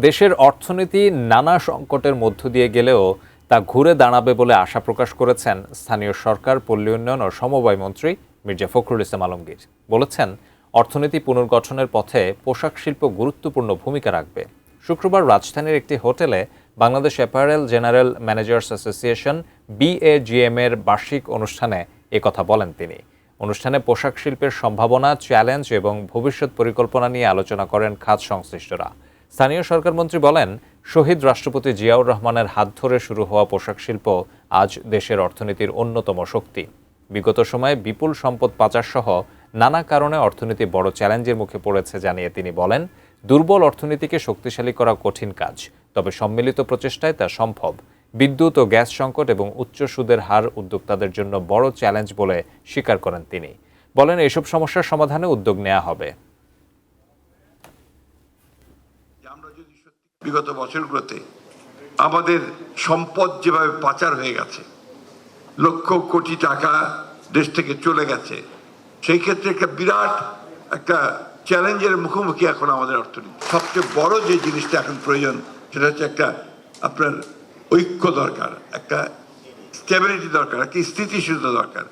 দেশের অর্থনীতি নানা সংকটের মধ্য দিয়ে গেলেও তা ঘুরে দাঁড়াবে বলে আশা প্রকাশ করেছেন স্থানীয় সরকার, পল্লী উন্নয়ন ও সমবায় মন্ত্রী মির্জা ফখরুল ইসলাম আলমগীর। বলেছেন, অর্থনীতি পুনর্গঠনের পথে পোশাক শিল্প গুরুত্বপূর্ণ ভূমিকা রাখবে। শুক্রবার রাজধানীর একটি হোটেলে Bangladesh apparel general managers association BAGM এর বার্ষিক অনুষ্ঠানে একথা বলেন তিনি। অনুষ্ঠানে পোশাক শিল্পের সম্ভাবনা, চ্যালেঞ্জ এবং ভবিষ্যৎ পরিকল্পনা নিয়ে আলোচনা করেন খাত সংশ্লিষ্টরা। স্থানীয় সরকারমন্ত্রী বলেন, শহীদ রাষ্ট্রপতি জিয়াউর রহমানের হাত ধরে শুরু হওয়া পোশাক শিল্প আজ দেশের অর্থনীতির অন্যতম শক্তি। বিগত সময়ে বিপুল সম্পদ পাচার সহ নানা কারণে অর্থনীতি বড় চ্যালেঞ্জের মুখে পড়েছে জানিয়ে তিনি বলেন, দুর্বল অর্থনীতিকে শক্তিশালী করা কঠিন কাজ, তবে সম্মিলিত প্রচেষ্টায় তা সম্ভব। বিদ্যুৎ ও গ্যাস সংকট এবং উচ্চ সুদের হার উদ্যোক্তাদের জন্য বড় চ্যালেঞ্জ বলে স্বীকার করেন তিনি। বলেন, এসব সমস্যার সমাধানে উদ্যোগ নেওয়া হবে। বিগত বছরগুলোতে আমাদের সম্পদ যেভাবে পাচার হয়ে গেছে, লক্ষ কোটি টাকা দেশ থেকে চলে গেছে, সেই ক্ষেত্রে একটা বিরাট একটা চ্যালেঞ্জের মুখোমুখি এখন আমাদের অর্থনীতি। সবচেয়ে বড় যে জিনিসটা এখন প্রয়োজন সেটা হচ্ছে একটা আপনার ঐক্য দরকার, একটা স্টেবিলিটি দরকার, একটা স্থিতিশীলতা দরকার।